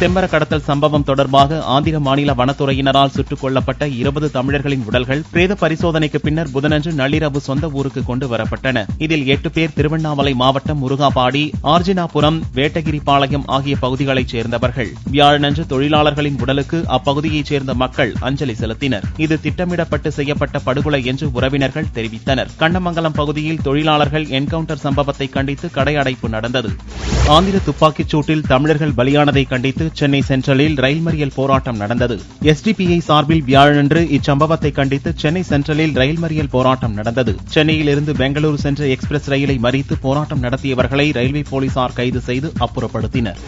செம்மர கடத்தல் சம்பவம் தொடர்பாக ஆந்திர மாநில வனத்துறையினரால் சுட்டுக் கொல்லப்பட்ட 20 தமிழர்களின் உடல்கள் பிரேத பரிசோதனைக்கு பின்னர் புதனன்று நள்ளிரவு சொந்த ஊருக்கு கொண்டு வரப்பட்டன. இதில் 8 பேர் திருவண்ணாமலை மாவட்டம் முருகாபாடி, ஆர்ஜினாபுரம், வேட்டகிரிபாளையம் ஆகிய பகுதிகளைச் சேர்ந்தவர்கள். வியாழனன்று தொழிலாளர்களின் உடலுக்கு அப்பகுதியைச் சேர்ந்த மக்கள் அஞ்சலி செலுத்தினர். இது திட்டமிடப்பட்டு செய்யப்பட்ட படுகொலை என்று உறவினர்கள் தெரிவித்தனர். கண்ணமங்கலம் பகுதியில் தொழிலாளர்கள் என்கவுண்டர் சம்பவத்தை கண்டித்து கடை அடைப்பு நடந்தது. ஆந்திர துப்பாக்கிச் சூட்டில் தமிழர்கள் பலியானதை கண்டித்து சென்னை சென்ட்ரலில் ரயில் மறியல் போராட்டம் நடந்தது. எஸ்டிபிஐ சார்பில் வியாழனன்று இச்சம்பவத்தை கண்டித்து சென்னை சென்ட்ரலில் ரயில் மறியல் போராட்டம் நடந்தது. சென்னையில் இருந்து பெங்களூரு சென்ற எக்ஸ்பிரஸ் ரயிலை மறித்து போராட்டம் நடத்தியவர்களை ரயில்வே போலீசார் கைது செய்து அப்புறப்படுத்தினர்.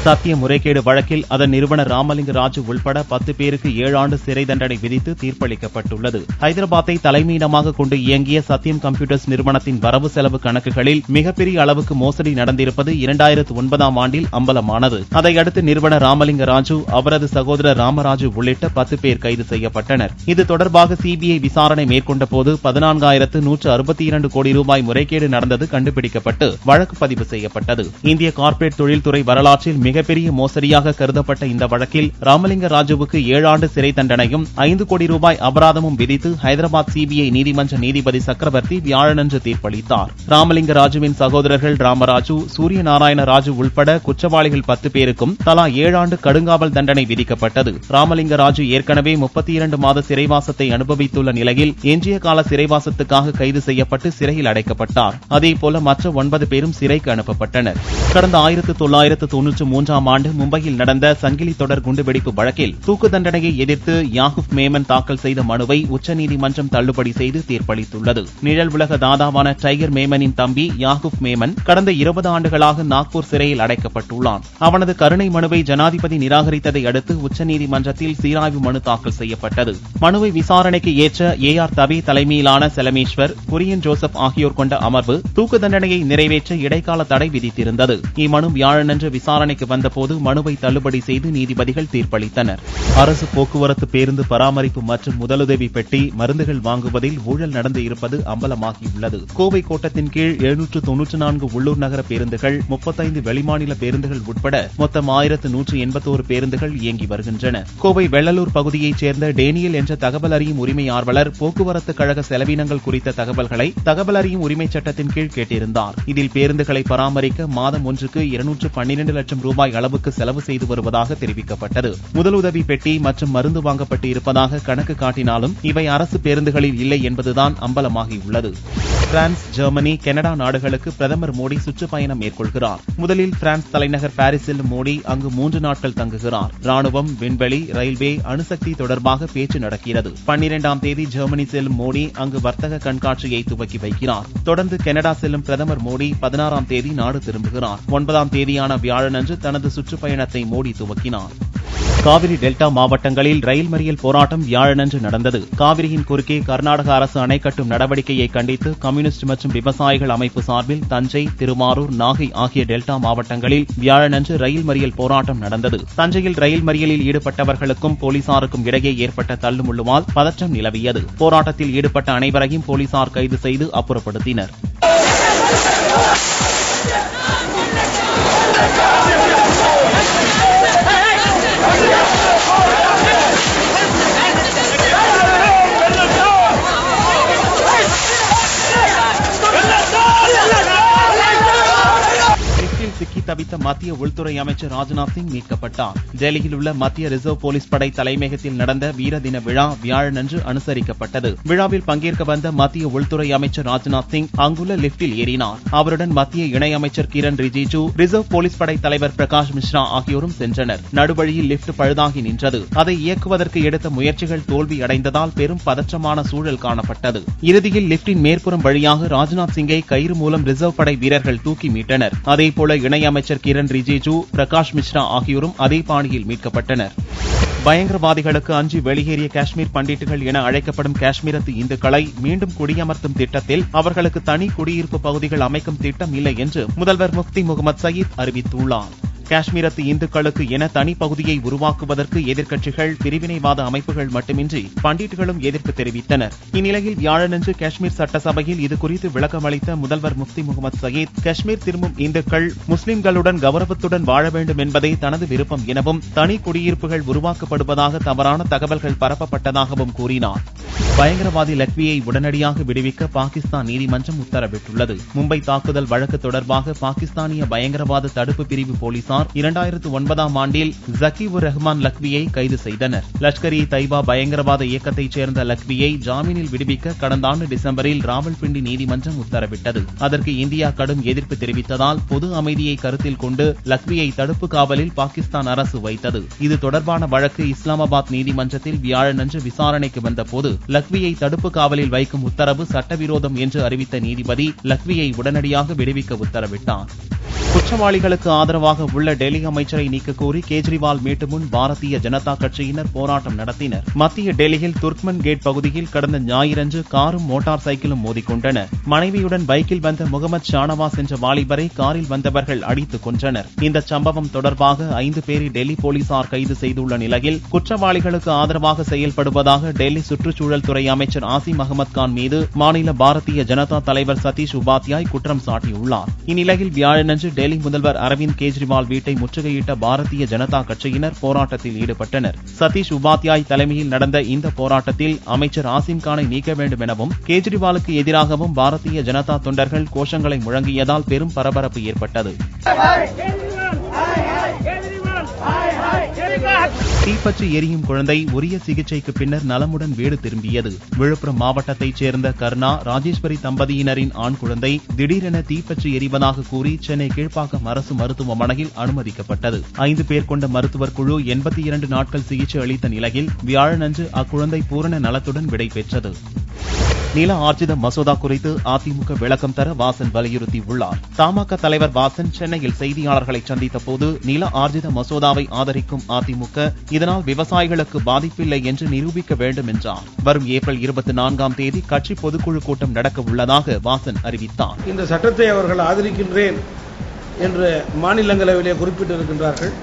சத்திய முறைகேடு வழக்கில் அதன் நிறுவனர் ராமலிங்க ராஜு உள்பட 10 பேருக்கு 7 ஆண்டு சிறை தண்டனை விதித்து தீர்ப்பளிக்கப்பட்டுள்ளது. ஹைதராபாத்தை தலைமையிடமாக கொண்டு இயங்கிய சத்தியம் கம்ப்யூட்டர்ஸ் நிறுவனத்தின் வரவு செலவு கணக்குகளில் மிகப்பெரிய அளவுக்கு மோசடி நடந்திருப்பது 2009ஆம் ஆண்டில் அம்பலமானது. அதையடுத்து நிறுவனர் ராமலிங்க ராஜு, அவரது சகோதரர் ராமராஜு உள்ளிட்ட 10 பேர் கைது செய்யப்பட்டனர். இது தொடர்பாக சிபிஐ விசாரணை மேற்கொண்ட போது 14,162 கோடி ரூபாய் முறைகேடு நடந்தது கண்டுபிடிக்கப்பட்டு வழக்கு பதிவு செய்யப்பட்டது. இந்திய கார்ப்பரேட் தொழில்துறை வரலாற்றில் மிகப்பெரிய மோசடியாக கருதப்பட்ட இந்த வழக்கில் ராமலிங்க ராஜுவுக்கு 7 ஆண்டு சிறை தண்டனையும் 5 கோடி ரூபாய் அபராதமும் விதித்து ஹைதராபாத் சிபிஐ நீதிமன்ற நீதிபதி சக்கரவர்த்தி வியாழனன்று தீர்ப்பளித்தார். ராமலிங்க ராஜுவின் சகோதரர்கள் ராமராஜு, சூரிய நாராயண ராஜு உள்பட குற்றவாளிகள் 10 பேருக்கும் தலா 7 ஆண்டு கடுங்காவல் தண்டனை விதிக்கப்பட்டது. ராமலிங்க ராஜு ஏற்கனவே 32 மாத சிறைவாசத்தை அனுபவித்துள்ள நிலையில் எஞ்சிய கால சிறைவாசத்துக்காக கைது செய்யப்பட்டு சிறையில் அடைக்கப்பட்டார். அதேபோல மற்ற 9 பேரும் சிறைக்கு அனுப்பப்பட்டனர். கடந்த 1993ஆம் ஆண்டு மும்பையில் நடந்த சங்கிலி தொடர் குண்டுவெடிப்பு வழக்கில் தூக்கு தண்டனையை எதிர்த்து யாகூப் மேமன் தாக்கல் செய்த மனுவை உச்சநீதிமன்றம் தள்ளுபடி செய்து தீர்ப்பளித்துள்ளது. நிழல் உலக தாதாவான டைகர் மேமனின் தம்பி யாகூப் மேமன் கடந்த 20 ஆண்டுகளாக நாக்பூர் சிறையில் அடைக்கப்பட்டுள்ளான். அவனது கருணை மனுவை ஜனாதிபதி நிராகரித்ததை அடுத்து உச்சநீதிமன்றத்தில் சீராய்வு மனு தாக்கல் செய்யப்பட்டது. மனுவை விசாரணைக்கு ஏற்ற ஏஆர் தவே தலைமையிலான செலமேஸ்வர், குரியன் ஜோசப் ஆகியோர் கொண்ட அமர்வு தூக்கு தண்டனையை நிறைவேற்ற இடைக்கால தடை விதித்திருந்தது. இம்மனு வியாழனன்று விசாரணைக்கு வந்தபோது மனுவை தள்ளுபடி செய்து நீதிபதிகள் தீர்ப்பளித்தனர். அரசு போக்குவரத்து பேருந்து பராமரிப்பு மற்றும் முதலுதவி பெட்டி மருந்துகள் வாங்குவதில் ஊழல் நடந்து இருப்பது அம்பலமாகியுள்ளது. கோவை கோட்டத்தின் கீழ் 794 உள்ளூர் நகர பேருந்துகள், 35 வெளிமாநில பேருந்துகள் உட்பட மொத்தம் 1181 பேருந்துகள் இயங்கி வருகின்றன. கோவை வெள்ளலூர் பகுதியைச் சேர்ந்த டேனியல் என்ற தகவல் அறியும் உரிமை ஆர்வலர் போக்குவரத்து கழக செலவினங்கள் குறித்த தகவல்களை தகவல் அறியும் உரிமை சட்டத்தின் கீழ் கேட்டிருந்தார். இதில் பேருந்துகளை பராமரிக்க மாதம் ஒன்றுக்கு 212 லட்சம் ரூபாய் அளவுக்கு செலவு செய்து வருவதாக தெரிவிக்கப்பட்டது. முதலுதவி பெட்டி மற்றும் மருந்து வாங்கப்பட்டு இருப்பதாக கணக்கு காட்டினாலும் இவை அரசு பேருந்துகளில் இல்லை என்பதுதான் அம்பலமாகியுள்ளது. பிரான்ஸ், ஜெர்மனி, கனடா நாடுகளுக்கு பிரதமர் மோடி சுற்றுப்பயணம் மேற்கொள்கிறார். முதலில் பிரான்ஸ் தலைநகர் பாரிஸ் செல்லும் மோடி அங்கு 3 நாட்கள் தங்குகிறார். ராணுவம், விண்வெளி, ரயில்வே, அணுசக்தி தொடர்பாக பேச்சு நடக்கிறது. 12ஆம் தேதி ஜெர்மனி செல்லும் மோடி அங்கு வர்த்தக கண்காட்சியை துவக்கி வைக்கிறார். தொடர்ந்து கனடா செல்லும் பிரதமர் மோடி 16ஆம் தேதி நாடு திரும்புகிறார். 9ஆம் தேதியான வியாழனன்று தனது சுற்றுப்பயணத்தை மோடி துவக்கினார். காவிரி டெல்டா மாவட்டங்களில் ரயில் மறியல் போராட்டம் வியாழனன்று நடந்தது. காவிரியின் குறுக்கே கர்நாடக அரசு அணை கட்டும் நடவடிக்கையை கண்டித்து கம்யூனிஸ்ட் மற்றும் விவசாயிகள் அமைப்பு சார்பில் தஞ்சை, திருவாரூர், நாகை ஆகிய டெல்டா மாவட்டங்களில் வியாழனன்று ரயில் மறியல் போராட்டம் நடந்தது. தஞ்சையில் ரயில் மறியலில் ஈடுபட்டவர்களுக்கும் போலீசாருக்கும் இடையே ஏற்பட்ட தள்ளுமுள்ளுவால் பதற்றம் நிலவியது. போராட்டத்தில் ஈடுபட்ட அனைவரையும் போலீசார் கைது செய்து அப்புறப்படுத்தினர். சிக்கி தவித்த மத்திய உள்துறை அமைச்சர் ராஜ்நாத் சிங் மீட்கப்பட்டார். டெல்லியில் உள்ள மத்திய ரிசர்வ் போலீஸ் படை தலைமையகத்தில் நடந்த வீர தின விழா வியாழனன்று அனுசரிக்கப்பட்டது. விழாவில் பங்கேற்க வந்த மத்திய உள்துறை அமைச்சர் ராஜ்நாத் சிங் அங்குள்ள லிப்டில் ஏறினார். அவருடன் மத்திய இணையமைச்சர் கிரண் ரிஜிஜு, ரிசர்வ் போலீஸ் படை தலைவர் பிரகாஷ் மிஸ்ரா ஆகியோரும் சென்றனர். நடுவழியில் லிப்ட் பழுதாகி நின்றது. அதை இயக்குவதற்கு எடுத்த முயற்சிகள் தோல்வியடைந்ததால் பெரும் பதற்றமான சூழல் காணப்பட்டது. இறுதியில் லிப்டின் மேற்புறம் வழியாக ராஜ்நாத் சிங்கை கயிறு மூலம் ரிசர்வ் படை வீரர்கள் தூக்கி மீட்டனர். அதேபோல இணையமைச்சர் கிரண் ரிஜிஜு, பிரகாஷ் மிஸ்ரா ஆகியோரும் அதே பாணியில் மீட்கப்பட்டனர். பயங்கரவாதிகளுக்கு அஞ்சி வெளியேறிய காஷ்மீர் பண்டிட்டுகள் என அழைக்கப்படும் காஷ்மீரத்து இந்துக்களை மீண்டும் குடியமர்த்தும் திட்டத்தில் அவர்களுக்கு தனி குடியிருப்பு பகுதிகள் அமைக்கும் திட்டம் இல்லை என்று முதல்வர் முஃப்தி முகமது சயீத் அறிவித்துள்ளார். காஷ்மீரத்து இந்துக்களுக்கு என தனிப்பகுதியை உருவாக்குவதற்கு எதிர்க்கட்சிகள், பிரிவினைவாத அமைப்புகள் மட்டுமின்றி பண்டிட்டுகளும் எதிர்ப்பு தெரிவித்தனர். இந்நிலையில் வியாழனன்று காஷ்மீர் சட்டசபையில் இதுகுறித்து விளக்கமளித்த முதல்வர் முஃப்தி முகமது சயீத், காஷ்மீர் திரும்பும் இந்துக்கள் முஸ்லிம்களுடன் கௌரவத்துடன் வாழ வேண்டும் என்பதே தனது விருப்பம் எனவும் தனி குடியிருப்புகள் உருவாக்கப்படுவதாக தவறான தகவல்கள் பரப்பப்பட்டதாகவும் கூறினார். பயங்கரவாதி லக்வியை உடனடியாக விடுவிக்க பாகிஸ்தான் நீதிமன்றம் உத்தரவிட்டுள்ளது. மும்பை தாக்குதல் வழக்கு தொடர்பாக பாகிஸ்தானிய பயங்கரவாத தடுப்பு பிரிவு போலீசார் 2009ஆம் ஆண்டில் ஜக்கி-உர் ரஹ்மான் லக்வியை கைது செய்தனர். லஷ்கர்-இ-தைபா பயங்கரவாத இயக்கத்தைச் சேர்ந்த லக்வியை ஜாமீனில் விடுவிக்க கடந்த ஆண்டு டிசம்பரில் ராவல்பிண்டி நீதிமன்றம் உத்தரவிட்டது. அதற்கு இந்தியா கடும் எதிர்ப்பு தெரிவித்ததால் பொது அமைதியை கருத்தில் கொண்டு லக்வியை தடுப்பு காவலில் பாகிஸ்தான் அரசு வைத்தது. இது தொடர்பான வழக்கு இஸ்லாமாபாத் நீதிமன்றத்தில் வியாழனன்று விசாரணைக்கு வந்தபோது லக்வியை தடுப்பு காவலில் வைக்கும் உத்தரவு சட்டவிரோதம் என்று அறிவித்த நீதிபதி லக்வியை உடனடியாக விடுவிக்க உத்தரவிட்டார். குற்றவாளிகளுக்கு ஆதரவாக உள்ள டெல்லி அமைச்சரை நீக்கக் கோரி கேஜ்ரிவால் வீட்டு முன் பாரதிய ஜனதா கட்சியினர் போராட்டம் நடத்தினர். மத்திய டெல்லியில் துர்க்மன் கேட் பகுதியில் கடந்த ஞாயிறன்று காரும் மோட்டார் சைக்கிளும் மோதிக்கொண்டன. மனைவியுடன் பைக்கில் வந்த முகமது ஷானவாஸ் என்ற வாலிபரை காரில் வந்தவர்கள் அடித்துக் கொன்றனர். இந்த சம்பவம் தொடர்பாக 5 பேரை டெல்லி போலீசார் கைது செய்துள்ள நிலையில் குற்றவாளிகளுக்கு ஆதரவாக செயல்படுவதாக டெல்லி சுற்றுச்சூழல் துறை அமைச்சர் ஆசிம் அகமது கான் மீது மாநில பாரதிய ஜனதா தலைவர் சதீஷ் உபாத்யாய் குற்றம் சாட்டியுள்ளார். இந்நிலையில் வியாழனன்று டெல்லி முதல்வர் அரவிந்த் கெஜ்ரிவால் வீட்டை முற்றுகையிட்ட பாரதிய ஜனதா கட்சியினர் போராட்டத்தில் ஈடுபட்டனர். சதீஷ் உபாத்யாய் தலைமையில் நடந்த இந்த போராட்டத்தில் அமைச்சர் ஆசிம் கானை நீக்க வேண்டும் எனவும் கெஜ்ரிவாலுக்கு எதிராகவும் பாரதிய ஜனதா தொண்டர்கள் கோஷங்களை முழங்கியதால் பெரும் பரபரப்பு ஏற்பட்டது. தீப்பற்றி எரியும் குழந்தை உரிய சிகிச்சைக்கு பின்னர் நலமுடன் வீடு திரும்பியது. விழுப்புரம் மாவட்டத்தைச் சேர்ந்த கர்ணா, ராஜேஸ்வரி தம்பதியினரின் ஆண் குழந்தை திடீரென தீப்பற்றி எரிவதாக கூறி சென்னை கீழ்ப்பாக்கம் அரசு மருத்துவமனையில் அனுமதிக்கப்பட்டது. 5 பேர் கொண்ட மருத்துவர் குழு 82 நாட்கள் சிகிச்சை அளித்த நிலையில் வியாழனன்று அக்குழந்தை பூரண நலத்துடன் விடை பெற்றது. நில ஆர்ஜித மசோதா குறித்து அதிமுக விளக்கம் தர வாசன் வலியுறுத்தியுள்ளார். தமாக தலைவர் வாசன் சென்னையில் செய்தியாளர்களை சந்தித்த போது நில ஆர்ஜித மசோதாவை ஆதரிக்கும் அதிமுக இதனால் விவசாயிகளுக்கு பாதிப்பில்லை என்று நிரூபிக்க வேண்டும் என்றார். வரும் ஏப்ரல் 24ஆம் தேதி கட்சி பொதுக்குழு கூட்டம் நடக்க உள்ளதாக வாசன் அறிவித்தார். இந்த சட்டத்தை அவர்கள் ஆதரிக்கின்றேன் என்று மாநிலங்களவையிலே குறிப்பிட்டிருக்கின்றார்கள்.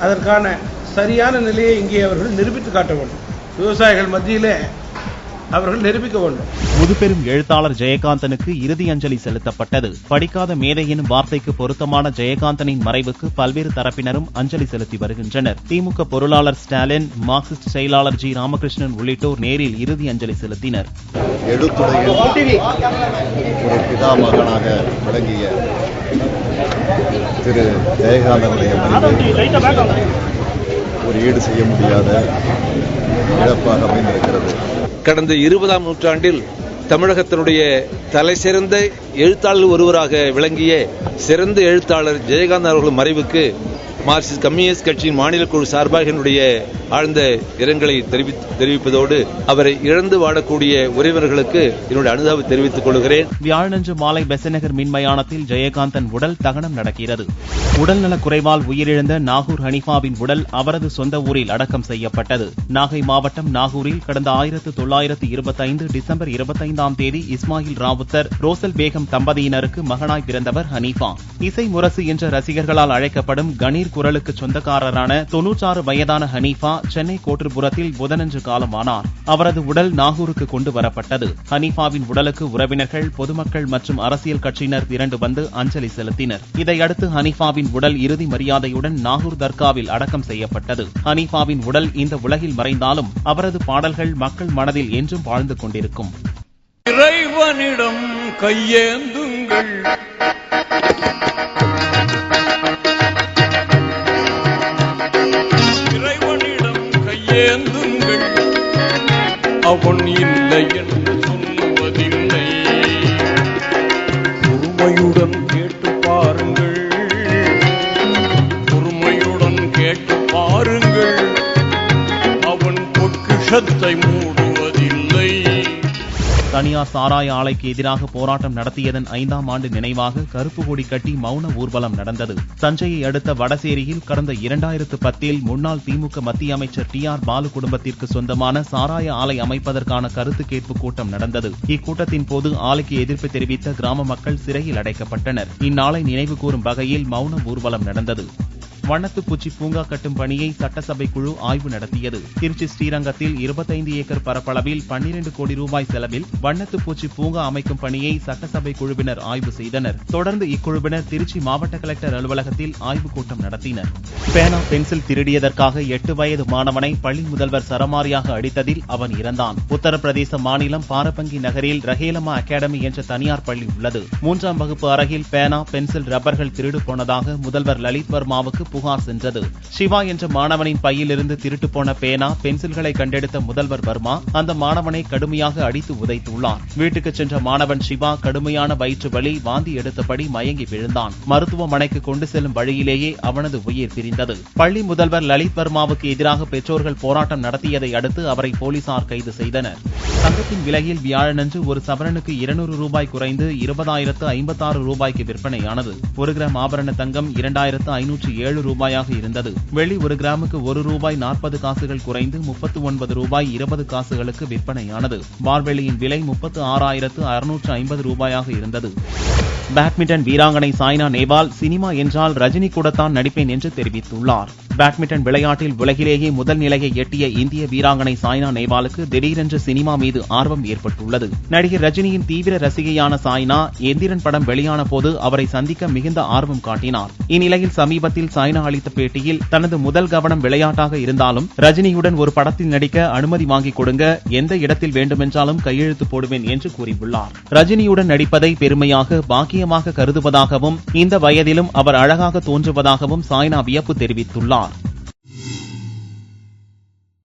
அதற்கான சரியான நிலையை இங்கே அவர்கள் நிரூபித்து காட்ட வேண்டும். விவசாயிகள் மத்தியிலே அவர்கள் நிரூபிக்க வேண்டும். முதுபெரும் எழுத்தாளர் ஜெயகாந்தனுக்கு இறுதி அஞ்சலி செலுத்தப்பட்டது. படிக்காத மேதை எனும் வார்த்தைக்கு பொருத்தமான ஜெயகாந்தனின் மறைவுக்கு பல்வேறு தரப்பினரும் அஞ்சலி செலுத்தி வருகின்றனர். திமுக பொருளாளர் ஸ்டாலின், மார்க்சிஸ்ட் செயலாளர் ஜி ராமகிருஷ்ணன் உள்ளிட்டோர் நேரில் இறுதி அஞ்சலி செலுத்தினர். எழுத்துறையில் ஒரு பிதாமகனாக விளங்கிய திரு ஜெயகாந்தனுடைய மறைவு ஒரு ஈடு செய்ய முடியாத இழப்பாக அமைந்திருக்கிறது. கடந்த 20ஆம் நூற்றாண்டில் தமிழகத்தினுடைய தலைசிறந்த எழுத்தாளர் ஒருவராக விளங்கிய சிறந்த எழுத்தாளர் ஜெயகாந்தன் அவர்கள் மறைவுக்கு மார்க்சிஸ்ட் கம்யூனிஸ்ட் கட்சியின் மாநில குழு சார்பாக என்னுடைய ஆழ்ந்த இரங்கலை தெரிவிப்பதோடு அவரை இழந்து வாழக்கூடிய உறவினர்களுக்கு என்னுடைய அனுதாபத்தை தெரிவித்துக் கொள்கிறேன். வியாழனன்று மாலை பெசநகர் மின்மயானத்தில் ஜெயகாந்தன் உடல் தகனம் நடக்கிறது. உடல்நலக் குறைவால் உயிரிழந்த நாகூர் ஹனீஃபாவின் உடல் அவரது சொந்த ஊரில் அடக்கம் செய்யப்பட்டது. நாகை மாவட்டம் நாகூரில் கடந்த 1925 டிசம்பர் 25ஆம் தேதி இஸ்மாயில் ராவுத்தர், ரோசல் பேகம் தம்பதியினருக்கு மகனாய் பிறந்தவர் ஹனீஃபா. இசை முரசு என்ற ரசிகர்களால் அழைக்கப்படும் கணீர் குரலுக்கு சொந்தக்காரரான 96 வயதான ஹனீஃபா சென்னை கோட்டுப்புறத்தில் புதனன்று காலமானார். அவரது உடல் நாகூருக்கு கொண்டு வரப்பட்டது. ஹனீஃபாவின் உடலுக்கு உறவினர்கள், பொதுமக்கள் மற்றும் அரசியல் கட்சியினர் திரண்டு வந்து அஞ்சலி செலுத்தினர். இதையடுத்து ஹனீஃபாவின் உடல் இறுதி மரியாதையுடன் நாகூர் தர்காவில் அடக்கம் செய்யப்பட்டது. ஹனீஃபாவின் உடல் இந்த உலகில் மறைந்தாலும் அவரது பாடல்கள் மக்கள் மனதில் என்றும் வாழ்ந்து கொண்டிருக்கும். இறைவனிடம் கையேந்துங்கள், ஏந்துங்கள், அவன் இல்லை என்று சொல்லுவதில்லை. பொறுமையுடன் கேட்டு பாருங்கள், பொறுமையுடன் கேட்டு பாருங்கள், அவன் பொக்கிஷத்தை மூடுவதில்லை. தனியார் சாராய ஆலைக்கு எதிராக போராட்டம் நடத்தியதன் 5ஆம் ஆண்டு நினைவாக கருப்பு கொடி கட்டி மௌன ஊர்வலம் நடந்தது. தஞ்சையை அடுத்த வடசேரியில் கடந்த 2010இல் முன்னாள் திமுக மத்திய அமைச்சர் TR பாலு குடும்பத்திற்கு சொந்தமான சாராய ஆலை அமைப்பதற்கான கருத்து கேட்பு கூட்டம் நடந்தது. இக்கூட்டத்தின் போது ஆலைக்கு எதிர்ப்பு தெரிவித்த கிராம மக்கள் சிறையில் அடைக்கப்பட்டனர். இந்நாளை நினைவு கூறும் வகையில் மௌன ஊர்வலம் நடந்தது. வண்ணத்து பூச்சி பூங்கா கட்டும் பணியை சட்டசபை குழு ஆய்வு நடத்தியது. திருச்சி ஸ்ரீரங்கத்தில் 25 ஏக்கர் பரப்பளவில் 12 கோடி ரூபாய் செலவில் வண்ணத்து பூச்சி பூங்கா அமைக்கும் பணியை சட்டசபை குழுவினர் ஆய்வு செய்தனர். தொடர்ந்து இக்குழுவினர் திருச்சி மாவட்ட கலெக்டர் அலுவலகத்தில் ஆய்வுக் கூட்டம் நடத்தினர். பேனா பென்சில் திருடியதற்காக 8 வயது மாணவனை பள்ளி முதல்வர் சரமாரியாக அடித்ததில் அவன் இறந்தான். உத்தரப்பிரதேச மாநிலம் பாரபங்கி நகரில் ரஹேலமா அகாடமி என்ற தனியார் பள்ளி உள்ளது. 3ஆம் வகுப்பு அறையில் பேனா பென்சில் ரப்பர்கள் திருடு போனதாக முதல்வர் லலித் வர்மாவுக்கு புகார் சென்றது. சிவா என்ற மாணவனின் பையிலிருந்து திருட்டு போன பேனா பென்சில்களை கண்டெடுத்த முதல்வர் வர்மா அந்த மாணவனை கடுமையாக அடித்து உதைத்துள்ளார். வீட்டுக்கு சென்ற மாணவன் சிவா கடுமையான வயிற்று வலி, வாந்தி எடுத்தபடி மயங்கி விழுந்தான். மருத்துவமனைக்கு கொண்டு செல்லும் வழியிலேயே அவனது உயிர் பிரிந்தது. பள்ளி முதல்வர் லலித் வர்மாவுக்கு எதிராக பெற்றோர்கள் போராட்டம் நடத்தியதை அடுத்து அவரை போலீசார் கைது செய்தனர். தங்கத்தின் விலையில் வியாழனன்று ஒரு சவரனுக்கு 200 ரூபாய் குறைந்து 20,056 ரூபாய்க்கு விற்பனையானது. 1 கிராம் ஆபரண தங்கம் 2,507 ரூபாயாக இருந்தது. வெள்ளி 1 கிராமுக்கு 1 ரூபாய் 40 காசுகள் குறைந்து 39 ரூபாய் 20 காசுகளுக்கு விற்பனையானது. பார்வெளியின் விலை 36,650 ரூபாயாக இருந்தது. பேட்மிண்டன் வீராங்கனை சாய்னா நேவால் சினிமா என்றால் ரஜினி கூடத்தான் நடிப்பேன் என்று தெரிவித்துள்ளார். பேட்மிண்டன் விளையாட்டில் உலகிலேயே முதல் நிலையை எட்டிய இந்திய வீராங்கனை சாய்னா நேவாலுக்கு திடீரென்று சினிமா மீது ஆர்வம் ஏற்பட்டுள்ளது. நடிகர் ரஜினியின் தீவிர ரசிகையான சாய்னா எந்திரன் படம் வெளியான போது அவரை சந்திக்க மிகுந்த ஆர்வம் காட்டினார். இந்நிலையில் சமீபத்தில் சாய்னா அளித்த பேட்டியில் தனது முதல் கவனம் விளையாட்டாக இருந்தாலும் ரஜினியுடன் ஒரு படத்தில் நடிக்க அனுமதி வாங்கிக் கொடுங்க, எந்த இடத்தில் வேண்டுமென்றாலும் கையெழுத்து போடுவேன் என்று கூறியுள்ளார். ரஜினியுடன் நடிப்பதை பெருமையாக பாக்கியமாக கருதுவதாகவும் இந்த வயதிலும் அவர் அழகாக தோன்றுவதாகவும் சாய்னா வியப்பு தெரிவித்துள்ளார்.